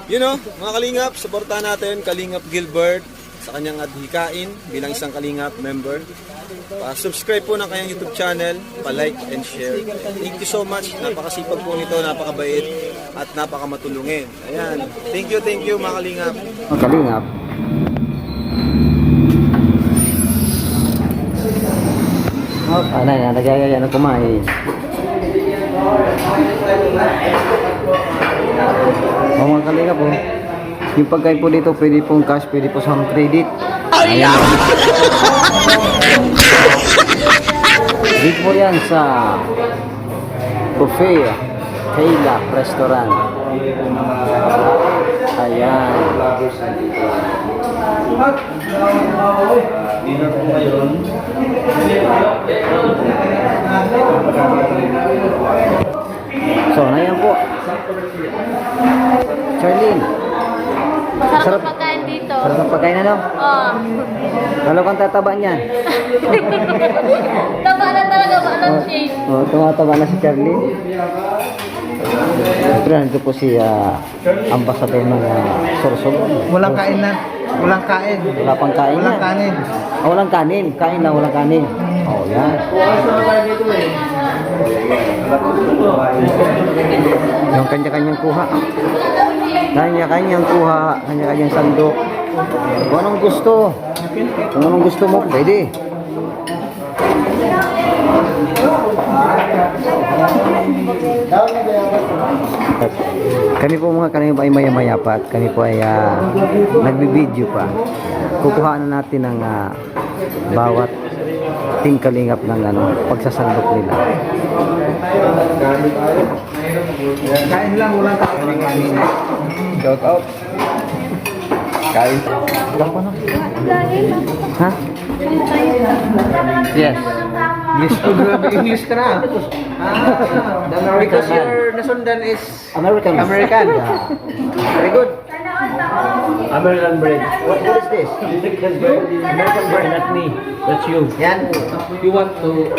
You know, mga Kalingap, supportahan natin Kalingap Gilbert sa kanyang adhikain bilang isang Kalingap member. Subscribe po ng kanyang YouTube channel, pa-like and share. Thank you so much. Napakasipag po nito, napakabait at napakamatulungin. Ayan. Thank you mga Kalingap. Mga Kalingap. Oh, na, nagagaya na kumain. Oh, mga Kalingap po. Yung pagkain po dito, pwede pong cash, pwede po sa credit. Ayan. Dito po yan sa buffet Kayla Restaurant. Ayan. Dinner po ngayon. So, ayan po. Charlene. Masarap ang pagkain dito. Sarap ang pagkain ano? Oo. Lalo kang tataba niyan. Tama na talaga ba ng shape? Oh, tumataba na si Charlene. Siyempre, nandito po si ambassador ng Sorsogon. Walang kain na. Walang kain. Wala pang kain Walang yan. kanin. Ah, walang kanin. Kain na, walang kanin. Oh, yan. Yung kanya-kanyang kuha. Kanya-kanyang kuha. Kanya-kanyang sandok. Kung anong gusto. Kung anong gusto mo, pwede. Kami po mga Kalingap ay maya-maya pa at kami po ay nagbibideo pa. Kukuhaan na natin ng bawat team Kalingap ng pagsasandok nila. Kain lang, walang kain. Shout out. Kain. Ha? Yes. English to grabe, English ka na. Because your nasundan is American. American. Yeah. Very good. American bread. What is this? American bread, not me. That's you. Yan. You want to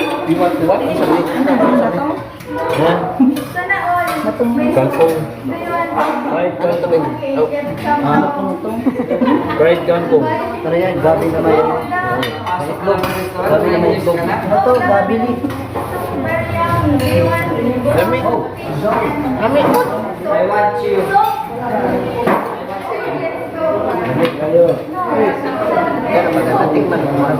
what? Huh? Kangkong. Fried kangkong. Fried kangkong. Ano yan? Gabi naman yan. Itlog. Gabi naman itlog. Ano to? Gabi ni. Lami. Lami. I want you. Kaya maganda tingnan mo mga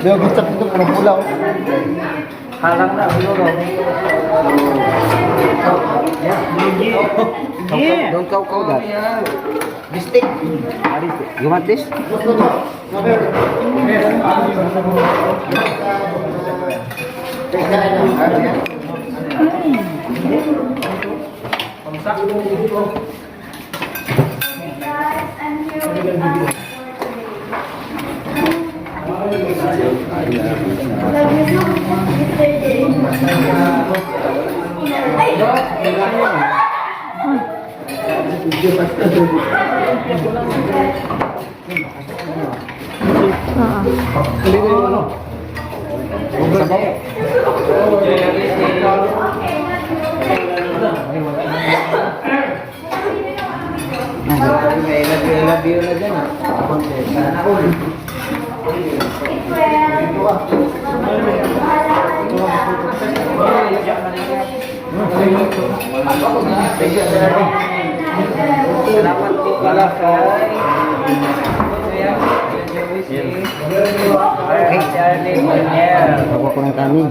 Gicap itu pulau. Halang na siguro. Don't cow that. Bistik. You want this? Salamat po pala kay Charlie Daniel. Bawa ko ng kanin.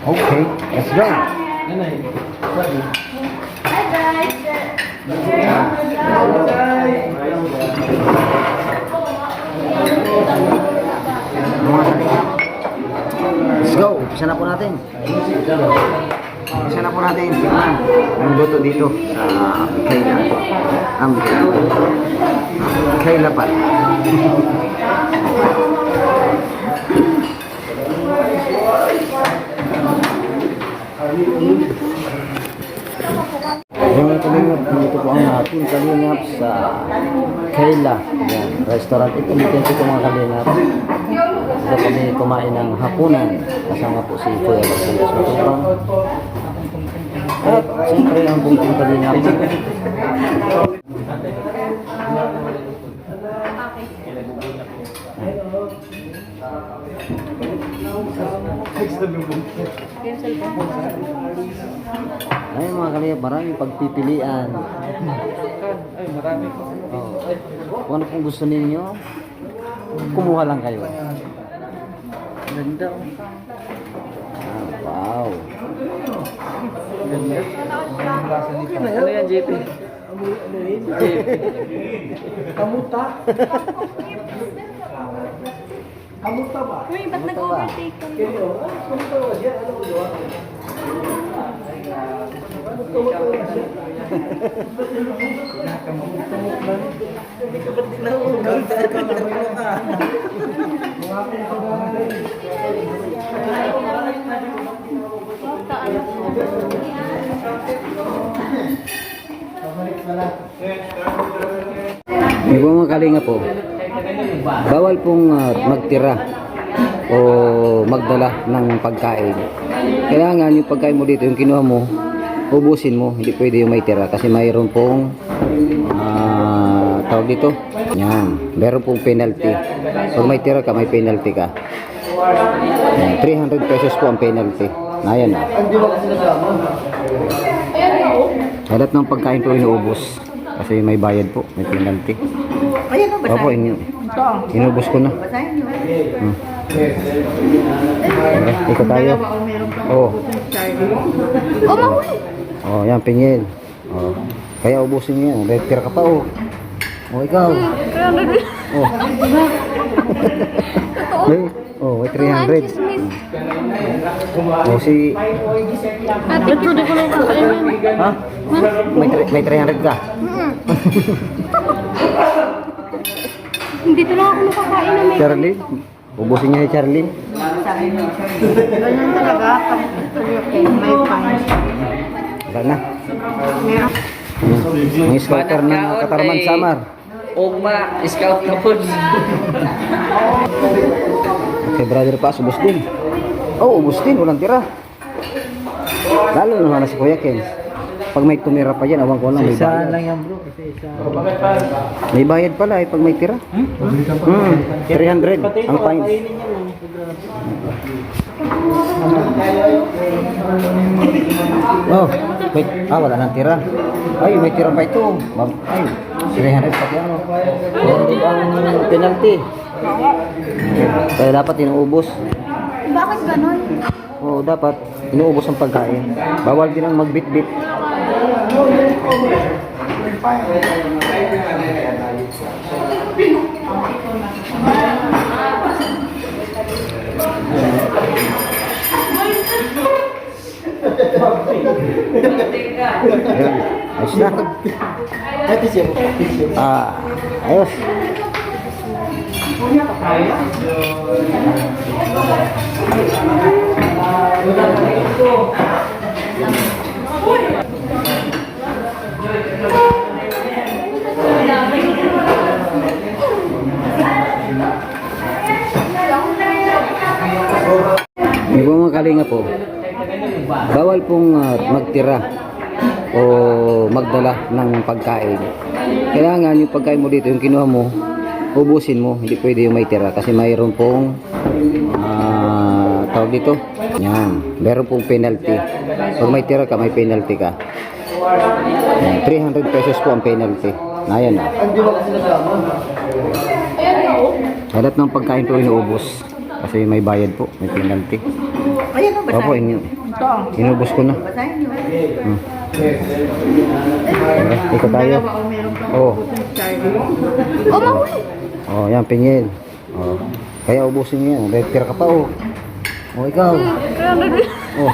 Okay, let's go. Let's go. Umpisa na po natin. Umpisa na po natin tingnan ang luto dito sa Kayla. Ang Kayla pa. Yung mga kalingap, dito po ang ating kalingap sa Kayla. Yan, restaurant. Ito po mga kalingap. Dito kami kumain ng hapunan. Kasama po si Kuya Basandas Matubang. At siyempre ang buong kalingap. Ay mga kalingap, maraming pagpipilian. Ay, marami po. Oh. Kung ano pong gusto ninyo, kumuha lang kayo. Ganda. Wow. Ganda. Ano yan, JP? Kamuta. Kamuta ba? Uy, ba't nag-overtake ka? May mga kalinga po, bawal pong magtira o magdala ng pagkain. Kailangan yung pagkain mo dito, yung kinuha mo, ubusin mo. Hindi pwede yung may tira kasi mayroon pong tawag dito. Yan, meron pong penalty. Pag may tira ka, may penalty ka. Yan, 300 pesos po ang penalty. Ayan na. Lahat ng pagkain po inuubos. Kasi may bayad po, may penalty. Opo, inubos ko na. Ikot tayo. Oo. Oh, mahuli! Oh, yan, pingil. Oh. Kaya ubusin niyo yan. Red ka pa, oh. Oh, ikaw. Oh. Oh, may 300. Oh, si... Ate, pwede ko lang kakainin. Ha? May 300 ka? Dito lang ako nakakain na may... Charlie? Ubusin niya ni Charlie. Ganyan talaga, may fine. Wala na. Meron. Ang scouter ng Katarman Samar. Ugma, scout na po. Kay brother pa, ubos din. Oh, ubos din, walang tira. Lalo naman na si Kuya Ken. Pag may tumira pa yan, awang ko lang may bayad. yan bro. Isa. May bayad pala pag may tira. 300 ang fine. Oh, wait. Wala nang tira. Ay, may tira pa ito. Ay, 300 pati ano. 300 ang penalty. Kaya dapat inuubos. Bakit ganun? Oo, dapat inuubos ang pagkain. Bawal din ang magbit-bit. Ayan, ayos na. Ayos. May mga kalinga po, bawal pong magtira o magdala ng pagkain. Kailangan yung pagkain mo dito, yung kinuha mo, ubusin mo. Hindi pwede yung may tira kasi mayroon pong tawag dito. Yan, meron pong penalty. Pag may tira ka, may penalty ka. Yan, 300 pesos po ang penalty. Ayan na. Lahat ng pagkain po inuubos kasi may bayad po, may penalty. Ayan o, Opo, inubos ko na. basahin nyo. Ikot tayo. Meron pang Oo. Charlie. Oh, mahuli! Oh, yan, pingil. Oh. Kaya ubusin niyo yan. Red ka pa, oh. Oh, ikaw. 300. Oh.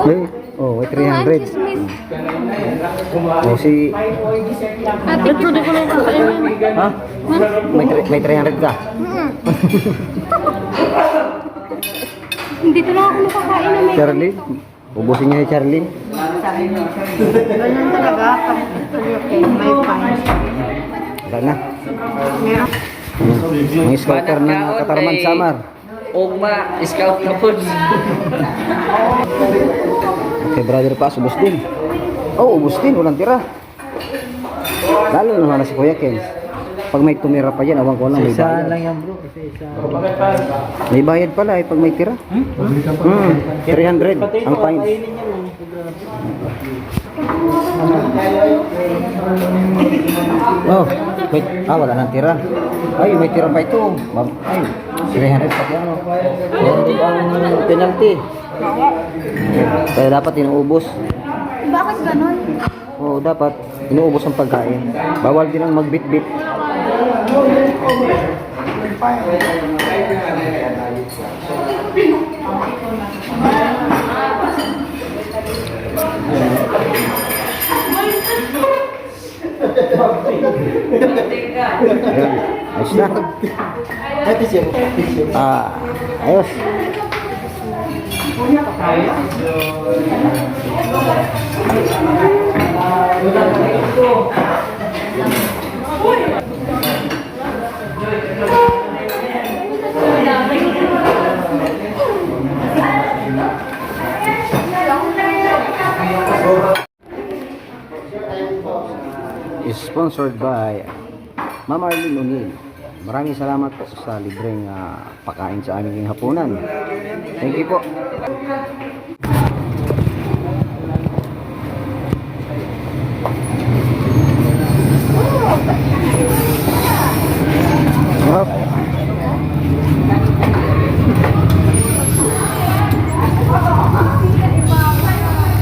May, oh, may 300. Oh, si... Ate, pwede ko lang kakainin. Ha? May 300 ka? Dito lang ako nakakain na may... Charlie? Ubusin niya ni Charlie. Ganyan talaga. Okay, may fine. Wala na. Meron. Mga scouter ng Katarman Samar. Ugma, scout na po. Kay brother pa, ubos din. Oh, ubos din. Walang tira. Lalo naman na si Kuya Ken. Pag may tumira pa yan, awang ko lang may bayad. lang yan bro, isa-isa. May bayad pala pag may tira. 300 ang fine. Oh, wait. Wala nang tira. Ay, may tira pa ito. Ay, 300 pa yan. 300 ang penalty. Kaya dapat inuubos. Bakit ganun? Oo, dapat inuubos ang pagkain. Bawal din ang magbit-bit. Ayan, ayos na. Ayos. Is sponsored by Ma'am Arlene O'Neill. Maraming salamat po sa libreng pagkain sa aming hapunan. Thank you po. Sarap.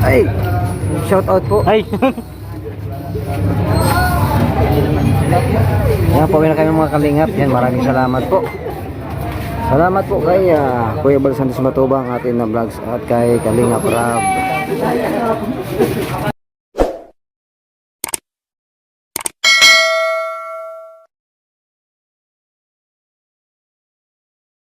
Ay, shout out po. Ay. Yan, pauwi na kami mga kalingap. Yan, maraming salamat po. Salamat po kay Kuya Bal Santos Matubang, atin na vlogs, at kay Kalingap Rab.